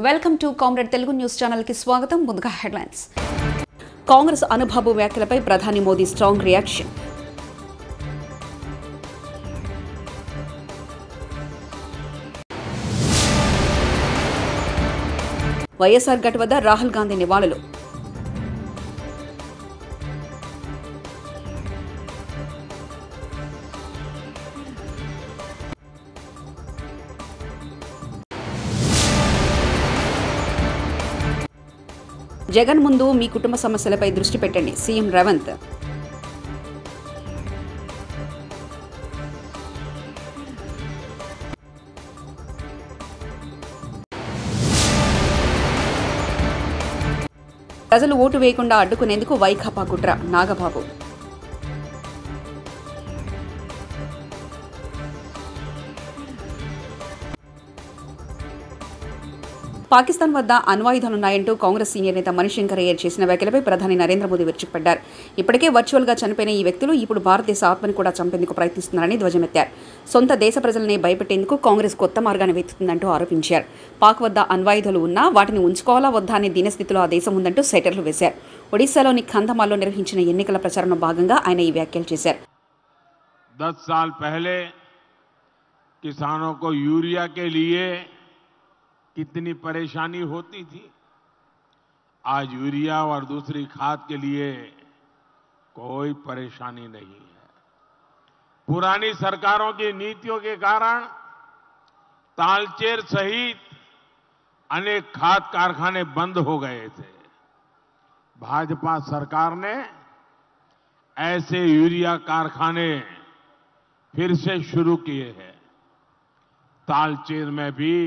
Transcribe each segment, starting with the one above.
Welcome to comrade Telugu news channel కి స్వాగతం. ముందుగా హెడ్లైన్స్. కాంగ్రెస్ అనుభవ వ్యాఖ్యలపై ప్రధాని మోదీ స్ట్రాంగ్ రియాక్షన్. వైఎస్ఆర్ ఘట్ వద్ద రాహుల్ గాంధీ నివాళులు. జగన్ ముందు మీ కుటుంబ సమస్యలపై దృష్టి పెట్టండి, సీఎం రేవంత్. ప్రజలు ఓటు వేయకుండా అడ్డుకునేందుకు వైకాపా కుట్ర, నాగబాబు. పాకిస్తాన్ వద్ద అణ్వాయుధాలున్నాయంటూ కాంగ్రెస్ సీనియర్ నేత మణిశంకర్ అయ్యర్ చేసిన వ్యాఖ్యలపై ప్రధాని నరేంద్ర మోదీ విరుచుకుపడ్డారు. ఇప్పటికే వర్చువల్గా చనిపోయిన ఈ వ్యక్తులు ఇప్పుడు భారతదేశ ఆత్మని కూడా చంపేందుకు ప్రయత్నిస్తున్నారని ధ్వజమెత్తారు. సొంత దేశ ప్రజలనే భయపెట్టేందుకు కాంగ్రెస్ కొత్త మార్గాన్ని వెతుకుతుందంటూ ఆరోపించారు. పాక్ వద్ద అణ్వాయుధాలు ఉన్నా వాటిని ఉంచుకోవాలా వద్దా అనే దీనస్థితిలో ఆ దేశం ఉందంటూ సెటర్లు వేశారు. ఒడిశాలోని కంధమాల్లో నిర్వహించిన ఎన్నికల ప్రచారంలో భాగంగా ఆయన ఈ వ్యాఖ్యలు చేశారు. 10 साल पहले किसानों को यूरिया के लिए कितनी परेशानी होती थी, आज यूरिया और दूसरी खाद के लिए कोई परेशानी नहीं है. पुरानी सरकारों की नीतियों के कारण तालचेर सहित अनेक खाद कारखाने बंद हो गए थे. भाजपा सरकार ने ऐसे यूरिया कारखाने फिर से शुरू किए हैं. तालचेर में भी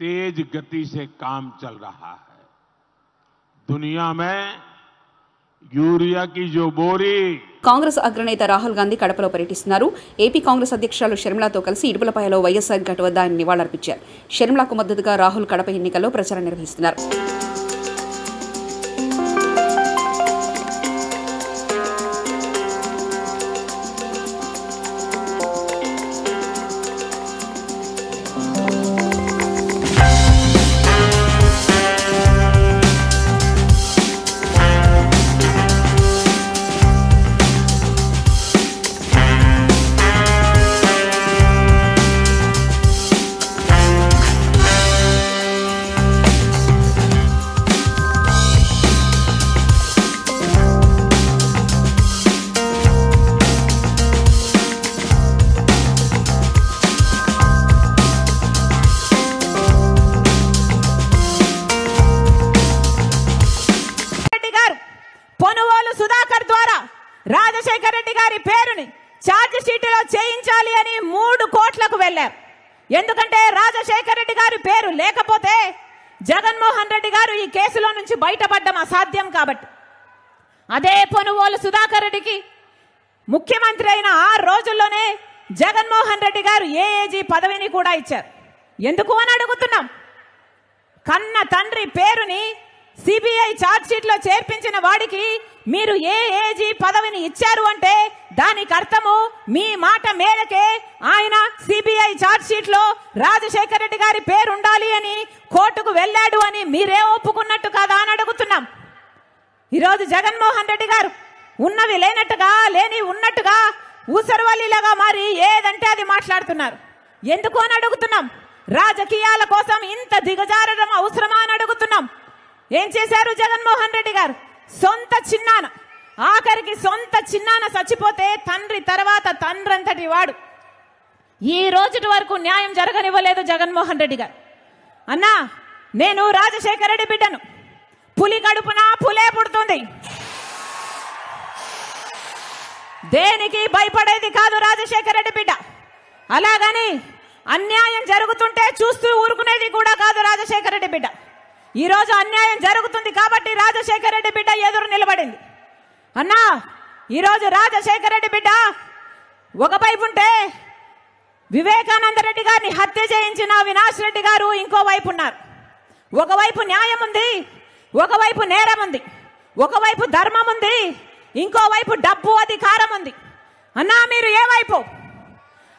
तेज गति से काम चल रहा है. दुनिया में यूरिया की जो बोरी. కాంగ్రెస్ అగ్రనేత రాహుల్ గాంధీ కడపలో పర్యటిస్తున్నారు. ఏపీ కాంగ్రెస్ అధ్యక్షురాలు షర్మిలతో కలిసి ఇడుపులపాయలో వైఎస్ఆర్ ఘట్ వద్ద ఆయన నివాళులర్పించారు. షర్మిలకు మద్దతుగా రాహుల్ కడప ఎన్నికల్లో ప్రచారం నిర్వహిస్తున్నారు. రాజశేఖర రెడ్డి గారి పేరుని ఛార్జ్ షీట్లో చేయించాలి అని 3 కోట్లకు వెళ్లారు. ఎందుకంటే రాజశేఖర రెడ్డి గారి పేరు లేకపోతే జగన్మోహన్ రెడ్డి గారు ఈ కేసులో నుంచి బయటపడడం అసాధ్యం. కాబట్టి అదే పొనుగోలు సుధాకర్ రెడ్డికి ముఖ్యమంత్రి అయిన 6 రోజుల్లోనే జగన్మోహన్ రెడ్డి గారు ఏఏజీ పదవిని కూడా ఇచ్చారు. ఎందుకు అని అడుగుతున్నాం. కన్న తండ్రి పేరుని సిబిఐ ఛార్జ్ షీట్లో చేర్పించిన వాడికి మీరు ఏఏజీ పదవిని ఇచ్చారు అంటే దానికి అర్థము మీ మాట మేరకే ఆయన సిబిఐ ఛార్జ్ షీట్లో రాజశేఖర రెడ్డి గారి పేరు ఉండాలి అని కోర్టుకు వెళ్ళాడు అని మీరే ఒప్పుకున్నట్టు కాదా అని అడుగుతున్నాం. ఈరోజు జగన్మోహన్ రెడ్డి గారు ఉన్నవి లేనట్టుగా లేని ఉన్నట్టుగా ఊసరవల్లిలాగా మారి ఏదంటే అది మాట్లాడుతున్నారు. ఎందుకు అని అడుగుతున్నాం. రాజకీయాల కోసం ఇంత దిగజారడం అవసరమా అని అడుగుతున్నాం. ఏం చేశారు జగన్మోహన్ రెడ్డి గారు? సొంత చిన్నాన, ఆఖరికి సొంత చిన్నాన చచ్చిపోతే తండ్రి తర్వాత తండ్రంతటి వాడు ఈ రోజుటి వరకు న్యాయం జరగనివ్వలేదు జగన్మోహన్ రెడ్డి గారు. అన్నా, నేను రాజశేఖర రెడ్డి బిడ్డను. పులి కడుపున పులే పుడుతుంది. దేనికి భయపడేది కాదు రాజశేఖర రెడ్డి బిడ్డ. అలాగని అన్యాయం జరుగుతుంటే చూస్తూ ఊరుకునేది కూడా కాదు రాజశేఖర రెడ్డి బిడ్డ. ఈ రోజు అన్యాయం జరుగుతుంది కాబట్టి రాజశేఖర రెడ్డి బిడ్డ ఎదురు నిలబడింది. అన్నా, ఈరోజు రాజశేఖర రెడ్డి బిడ్డ ఒకవైపు ఉంటే వివేకానంద రెడ్డి గారిని హత్య చేయించిన అవినాష్ రెడ్డి గారు ఇంకోవైపు ఉన్నారు. ఒకవైపు న్యాయం ఉంది, ఒకవైపు నేరం ఉంది, ఒకవైపు ధర్మం ఉంది, ఇంకోవైపు డబ్బు అధికారం ఉంది. అన్నా మీరు ఏ వైపు?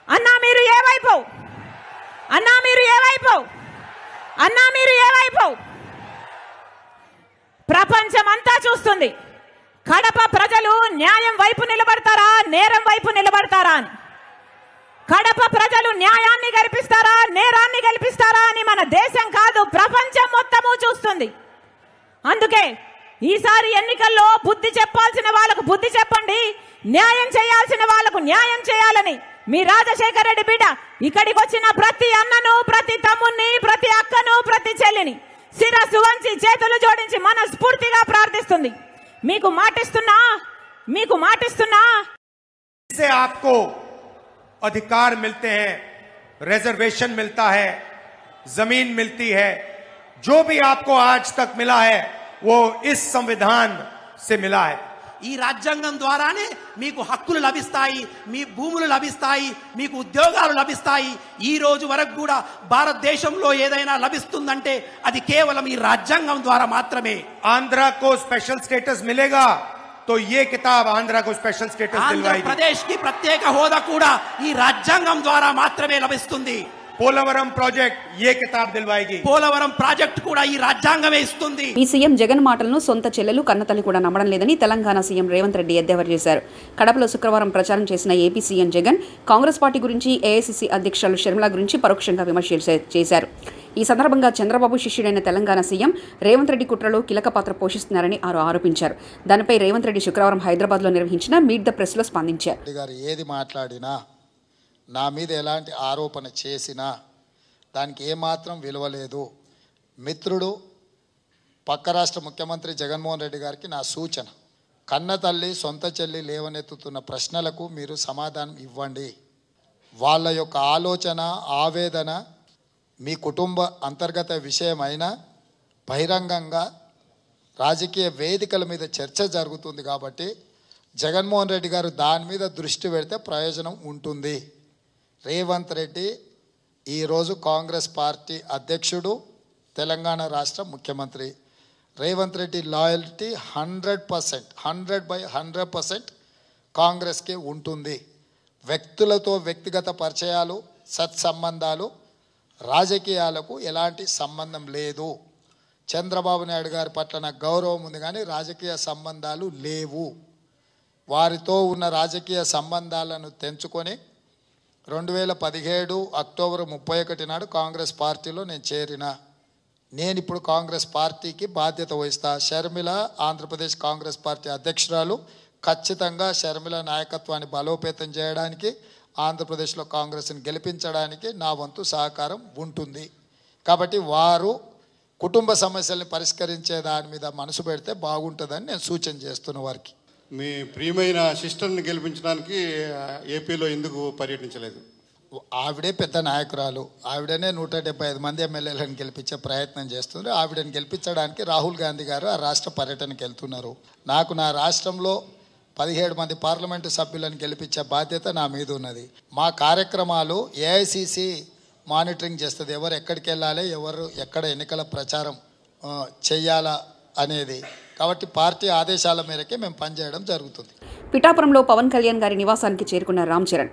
అన్నా మీరు ఏ వైపు? అన్నా మీరు ఏ వైపు? అన్నా మీరు ఏ వైపు? ప్రపంచం అంతా చూస్తుంది. కడప ప్రజలు న్యాయం వైపు నిలబడతారా, నేరం వైపు నిలబడతారా అని. కడప ప్రజలు న్యాయాన్ని గెలిపిస్తారా, నేరాన్ని గెలిపిస్తారా అని మన దేశం కాదు, ప్రపంచం మొత్తము చూస్తుంది. అందుకే ఈసారి ఎన్నికల్లో బుద్ధి చెప్పాల్సిన వాళ్ళకు బుద్ధి చెప్పండి, న్యాయం చేయాల్సిన వాళ్ళకు న్యాయం చేయాలని మీ రాజశేఖర రెడ్డి బిడ్డ ఇక్కడికి వచ్చిన ప్రతి అన్నను, ప్రతి తమ్ముణ్ణి, ప్రతి అక్కను, ప్రతి చెల్లిని శిరస్సు వంచి చేతులు జోడించి మనస్ఫూర్తిగా ప్రార్థిస్తుంది. మీకు మాటిస్తున్నా से आपको अधिकार मिलते हैं, रिजर्वेशन मिलता है, जमीन मिलती है, जो भी आपको आज तक मिला है वो इस संविधान से मिला है. ఈ రాజ్యాంగం ద్వారానే మీకు హక్కులు లభిస్తాయి, మీ భూములు లభిస్తాయి, మీకు ఉద్యోగాలు లభిస్తాయి. ఈ రోజు వరకు కూడా భారతదేశంలో ఏదైనా లభిస్తుందంటే అది కేవలం ఈ రాజ్యాంగం ద్వారా మాత్రమే. आंध्रा को स्पेशल स्टेटस मिलेगा तो ये किताब आंध्रा को स्पेशल स्टेटस दिलवाएगी. ఆంధ్రప్రదేశ్ కి ప్రత్యేక హోదా కూడా ఈ రాజ్యాంగం ద్వారా మాత్రమే లభిస్తుంది. పోలవరం ప్రాజెక్ట్ ये किताब दिलवाएगी. పోలవరం ప్రాజెక్ట్ కూడా ఈ రాజ్యాంగమే ఇస్తుంది. ఈ సీఎం జగన్ మాటలను సొంత చెల్లెలు కన్నతల్లి కూడా నమ్మడం లేదని తెలంగాణ సీఎం రేవంత్ రెడ్డి ఎద్దేవా చేశారు. కడపలో శుక్రవారం ప్రచారం చేసిన AP CM Jagan Congress party గురించి, ఏఐసీసీ అధ్యక్షులు షర్మిల గురించి పరోక్షంగా విమర్శలు చేశారు. ఈ సందర్భంగా చంద్రబాబు శిష్యుడైన తెలంగాణ సీఎం రేవంత్ రెడ్డి కుట్రలో కీలక పాత్ర పోషిస్తున్నారని ఆరోపించారు. దానిపై రేవంత్ రెడ్డి శుక్రవారం హైదరాబాద్లో నిర్వహించిన మీట్ ద ప్రెస్లో స్పందించారు. ఏది మాట్లాడినా, నా మీద ఎలాంటి ఆరోపణ చేసినా దానికి ఏమాత్రం విలువ లేదు. మిత్రుడు పక్క రాష్ట్ర ముఖ్యమంత్రి జగన్మోహన్ రెడ్డి గారికి నా సూచన, కన్న తల్లి సొంత చెల్లి లేవనెత్తుతున్న ప్రశ్నలకు మీరు సమాధానం ఇవ్వండి. వాళ్ళ యొక్క ఆలోచన, ఆవేదన మీ కుటుంబ అంతర్గత విషయమైన బహిరంగంగా రాజకీయ వేదికల మీద చర్చ జరుగుతుంది కాబట్టి జగన్మోహన్ రెడ్డి గారు దాని మీద దృష్టి పెడితే ప్రయోజనం ఉంటుంది. రేవంత్ రెడ్డి ఈరోజు కాంగ్రెస్ పార్టీ అధ్యక్షుడు, తెలంగాణ రాష్ట్ర ముఖ్యమంత్రి. రేవంత్ రెడ్డి లాయల్టీ 100% కాంగ్రెస్కే ఉంటుంది. వ్యక్తులతో వ్యక్తిగత పరిచయాలు, సత్సంబంధాలు, రాజకీయాలకు ఎలాంటి సంబంధం లేదు. చంద్రబాబు నాయుడు గారి పట్ల నాకు గౌరవం ఉంది కానీ రాజకీయ సంబంధాలు లేవు. వారితో ఉన్న రాజకీయ సంబంధాలను తెంచుకొని 2017 అక్టోబర్ 31 నాడు కాంగ్రెస్ పార్టీలో నేను చేరిన. నేను ఇప్పుడు కాంగ్రెస్ పార్టీకి బాధ్యత వహిస్తా. షర్మిల ఆంధ్రప్రదేశ్ కాంగ్రెస్ పార్టీ అధ్యక్షురాలు. ఖచ్చితంగా షర్మిల నాయకత్వాన్ని బలోపేతం చేయడానికి, ఆంధ్రప్రదేశ్లో కాంగ్రెస్ని గెలిపించడానికి నా వంతు సహకారం ఉంటుంది. కాబట్టి వారు కుటుంబ సమస్యల్ని పరిష్కరించే దాని మీద మనసు పెడితే బాగుంటుందని నేను సూచన చేస్తున్న వారికి. మీ ప్రియమైన సిస్టర్ని గెలిపించడానికి ఏపీలో ఎందుకు పర్యటించలేదు? ఆవిడే పెద్ద నాయకురాలు. ఆవిడనే 175 మంది ఎమ్మెల్యేలను గెలిపించే ప్రయత్నం చేస్తున్నారు. ఆవిడని గెలిపించడానికి రాహుల్ గాంధీ గారు ఆ రాష్ట్ర పర్యటనకు వెళ్తున్నారు. నాకు నా రాష్ట్రంలో 17 మంది పార్లమెంటు సభ్యులను గెలిపించే బాధ్యత నా మీద ఉన్నది. మా కార్యక్రమాలు ఏఐసీసీ మానిటరింగ్ చేస్తుంది. ఎవరు ఎక్కడికి వెళ్ళాలి, ఎవరు ఎక్కడ ఎన్నికల ప్రచారం చెయ్యాలా అనేది. కాబట్టి పార్టీ ఆదేశాల మేరకే మేము పనిచేయడం జరుగుతుంది. పిఠాపురంలో పవన్ కళ్యాణ్ గారి నివాసానికి చేరుకున్న రామ్ చరణ్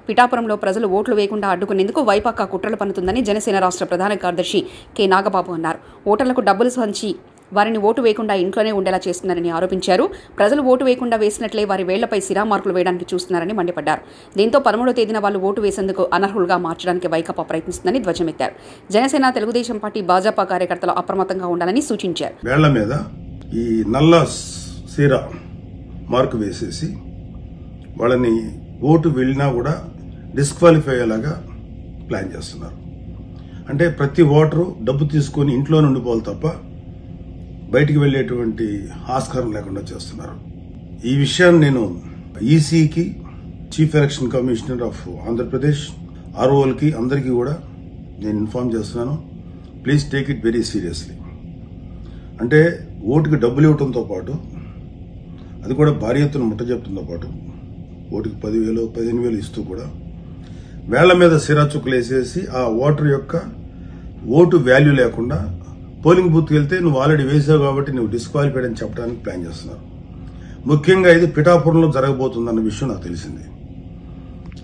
పిఠాపురంలో ప్రజలు ఓట్లు వేయకుండా అడ్డుకునేందుకు వైపాకా కుట్రలు పన్నుతుందని జనసేన రాష్ట్ర ప్రధాన కార్యదర్శి కె నాగబాబు అన్నారు. ఓటర్లకు డబ్బులు సంచి వారిని ఓటు వేయకుండా ఇంట్లోనే ఉండేలా చేస్తున్నారని ఆరోపించారు. ప్రజలు ఓటు వేయకుండా వేసినట్లే వారి వేళ్లపై సిరా మార్కులు వేయడానికి చూస్తున్నారని మండిపడ్డారు. దీంతో 13వ తేదీన వాళ్ళు ఓటు వేసేందుకు అనర్హులుగా మార్చడానికి వైకాపా ప్రయత్నిస్తుందని ధ్వజమెత్తారు. జనసేన, తెలుగుదేశం పార్టీ, భాజపా కార్యకర్తలు అప్రమత్తంగా ఉండాలని సూచించారు. వేళ్ల మీద ఈ నల్ల సిరా మార్కు వేసేసి వాళ్ళని ఓటు వెళ్ళినా కూడా డిస్క్వాలిఫై అయ్యేలాగా ప్లాన్ చేస్తున్నారు. అంటే ప్రతి ఓటరు డబ్బు తీసుకొని ఇంట్లోనే ఉండిపోవాలి తప్ప బయటికి వెళ్లేటువంటి ఆస్కారం లేకుండా చేస్తున్నారు. ఈ విషయాన్ని నేను ఈసీకి, chief election commissioner of Andhra Pradesh, ఆర్ఓలకి అందరికీ కూడా నేను ఇన్ఫార్మ్ చేస్తున్నాను. Please take it very seriously. అంటే ఓటుకి డబ్బులు ఇవ్వడంతో పాటు అది కూడా భారీ ఎత్తున ముట్ట చెప్తుందో పాటు ఓటుకి 10,000 15,000 ఇస్తూ కూడా వేళ్ల మీద సిరా చుక్కలు వేసేసి ఆ ఓటర్ యొక్క ఓటు వాల్యూ లేకుండా పోలింగ్ బూత్కి వెళ్తే నువ్వు ఆల్రెడీ వేసావు కాబట్టి నువ్వు డిస్క్వాలిఫైడ్ అని చెప్పడానికి ప్లాన్ చేస్తున్నారు. ముఖ్యంగా ఇది పిఠాపురంలో జరగబోతుందన్న విషయం నాకు తెలిసింది.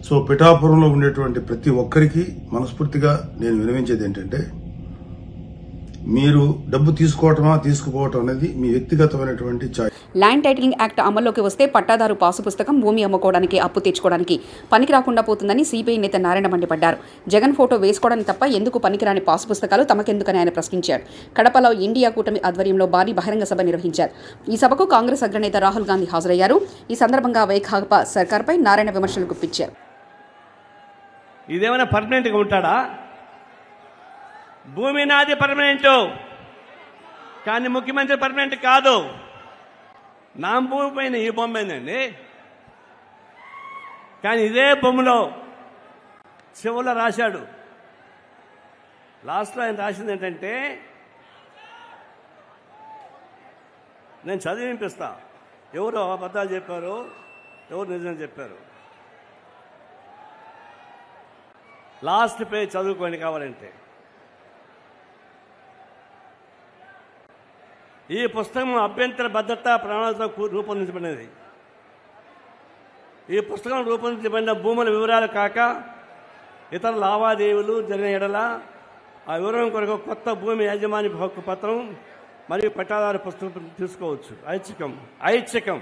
సో పిఠాపురంలో ఉండేటువంటి ప్రతి ఒక్కరికి మనస్ఫూర్తిగా నేను వినవించేది ఏంటంటే, మీరు డబ్బు తీసుకోవటమా తీసుకుపోవటం అనేది మీ వ్యక్తిగతమైనటువంటి చాయిస్. ల్యాండ్ టైటిలింగ్ యాక్ట్ అమల్లోకి వస్తే పట్టాదారు పాసు పుస్తకం భూమి అమ్ముకోవడానికి అప్పు తెచ్చుకోవడానికి పనికి రాకుండా పోతుందని సిపిఐ నేత నారాయణ మండిపడ్డారు. జగన్ ఫోటో వేసుకోవడానికి తప్ప ఎందుకు పనికిరాని పాసు పుస్తకాలు తమకెందుకని ఆయన ప్రశ్నించారు. కడపలో ఇండియా కూటమి ఆధ్వర్యంలో భారీ బహిరంగ సభ నిర్వహించారు. ఈ సభకు కాంగ్రెస్ అగ్రనేత రాహుల్ గాంధీ హాజరయ్యారు. ఈ సందర్భంగా వైకాపా సర్కార్పై నారాయణ విమర్శలు గుప్పించారు. ఇదేమైనా పర్మనెంట్గా ఉంటాడా? భూమి నాది పర్మనెంట్, కానీ ముఖ్యమంత్రి పర్మనెంట్ కాదు. నా భూమి పైన ఈ బొమ్మ ఏందండి. కానీ ఇదే బొమ్మలో చివరిలో రాశాడు. లాస్ట్లో ఆయన రాసింది ఏంటంటే, నేను చదివి వినిపిస్తా, ఎవరు అబద్ధాలు చెప్పారు, ఎవరు నిజం చెప్పారు. లాస్ట్ పేజ్ చదువుకోండి కావాలంటే. ఈ పుస్తకం అభ్యంతర భద్రతా ప్రణాళికతో రూపొందించబడినది. ఈ పుస్తకం రూపొందించబడిన భూముల వివరాలు కాక ఇతర లావాదేవీలు జరిగిన ఎడల ఆ వివరం కొరకు కొత్త భూమి యాజమాన్య హక్కు పత్రం మరియు పట్టాదారు పుస్తకం తీసుకోవచ్చు. ఐచ్ఛికం.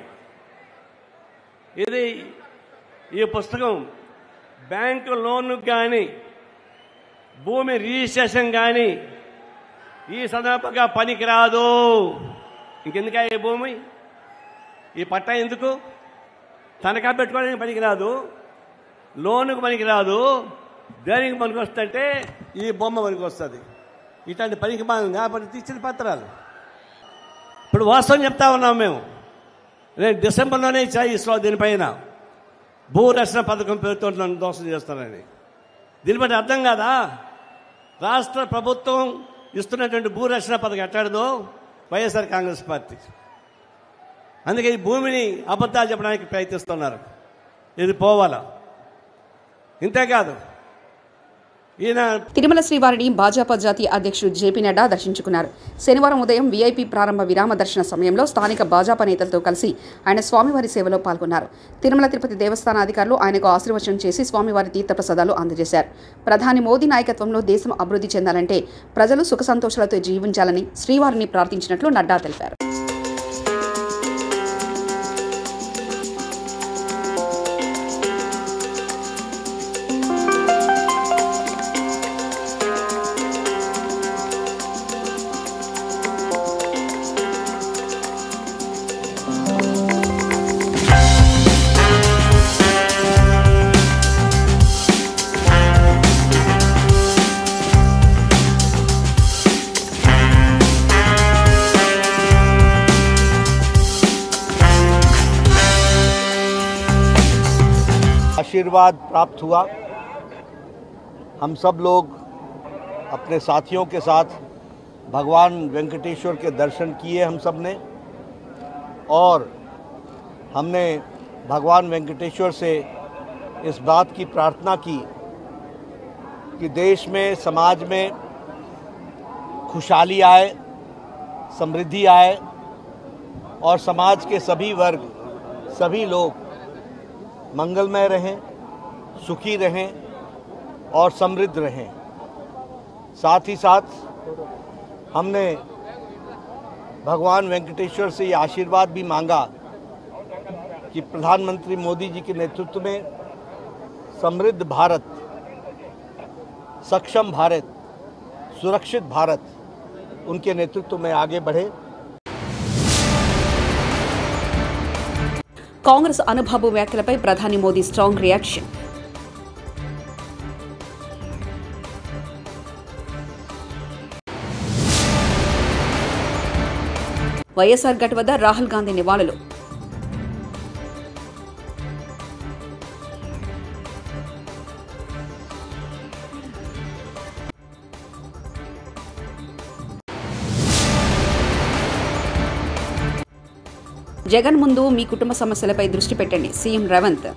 ఇది ఈ పుస్తకం బ్యాంకు లోన్ కానీ భూమి రిజిస్ట్రేషన్ కానీ ఈ సందర్భంగా పనికిరాదు. ఇంకెందుక ఈ భూమి, ఈ పట్టా ఎందుకు? తనఖా పెట్టుకోవడానికి పనికిరాదు, లోనుకు పనికిరాదు. దేనికి పనికి వస్తుందంటే ఈ బొమ్మ పనికి వస్తుంది. ఇట్లాంటి పనికి కాబట్టి ఇచ్చిన పత్రాలు. ఇప్పుడు వాస్తవం చెప్తా ఉన్నాం మేము. నేను డిసెంబర్లోనే ఇస్తా దీనిపైన భూరక్షణ పథకం పేరుతో నన్ను దోషం చేస్తానని. దీని బట్టి అర్థం కాదా? రాష్ట్ర ప్రభుత్వం ఇస్తున్నటువంటి భూరక్షణ పథకం ఎట్లాడదో వైఎస్ఆర్ కాంగ్రెస్ పార్టీ. అందుకే ఈ భూమిని అబద్ధాలు చెప్పడానికి ప్రయత్నిస్తున్నారు. ఇది పోవాలా. ఇంతేకాదు, ఈయన తిరుమల శ్రీవారిని భాజపా జాతీయ అధ్యక్షుడు జేపీ నడ్డా దర్శించుకున్నారు. శనివారం ఉదయం వీఐపీ ప్రారంభ విరామ దర్శన సమయంలో స్థానిక భాజపా నేతలతో కలిసి ఆయన స్వామివారి సేవలో పాల్గొన్నారు. తిరుమల తిరుపతి దేవస్థాన అధికారులు ఆయనకు ఆశీర్వచనం చేసి స్వామివారి తీర్థప్రసాదాలు అందజేశారు. ప్రధాని మోదీ నాయకత్వంలో దేశం అభివృద్ధి చెందాలంటే ప్రజలు సుఖ సంతోషాలతో జీవించాలని శ్రీవారిని ప్రార్థించినట్లు నడ్డా తెలిపారు. आशीर्वाद प्राप्त हुआ। हम सब लोग अपने साथियों के साथ भगवान वेंकटेश्वर के दर्शन किए हम सब ने, और हमने भगवान वेंकटेश्वर से इस बात की प्रार्थना की कि देश में, समाज में खुशहाली आए, समृद्धि आए और समाज के सभी वर्ग, सभी लोग मंगलमय रहें, सुखी रहें और समृद्ध रहें। साथ ही साथ हमने भगवान वेंकटेश्वर से ये आशीर्वाद भी मांगा कि प्रधानमंत्री मोदी जी के नेतृत्व में समृद्ध भारत, सक्षम भारत, सुरक्षित भारत उनके नेतृत्व में आगे बढ़े। కాంగ్రెస్ అనుభవ వ్యాఖ్యలపై ప్రధాని మోదీ స్ట్రాంగ్ రియాక్షన్. వైఎస్ఆర్ ఘట్ వద్ద రాహుల్ గాంధీ నివాళులు. జగన్ ముందు మీ కుటుంబ సమస్యలపై దృష్టి పెట్టండి సీఎం రేవంత్.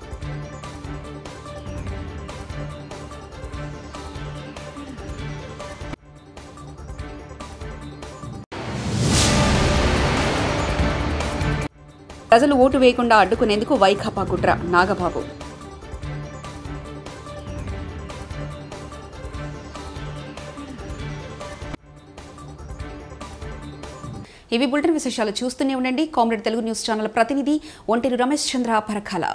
ప్రజలు ఓటు వేయకుండా అడ్డుకునేందుకు వైకాపా కుట్ర నాగబాబు. ఇవి బులెటిన్ విశేషాలు. చూస్తూనే ఉండండి కామ్రేడ్ తెలుగు న్యూస్ ఛానల్ ప్రతినిధి ఒంటేరు రమేష్ చంద్ర పరకాల.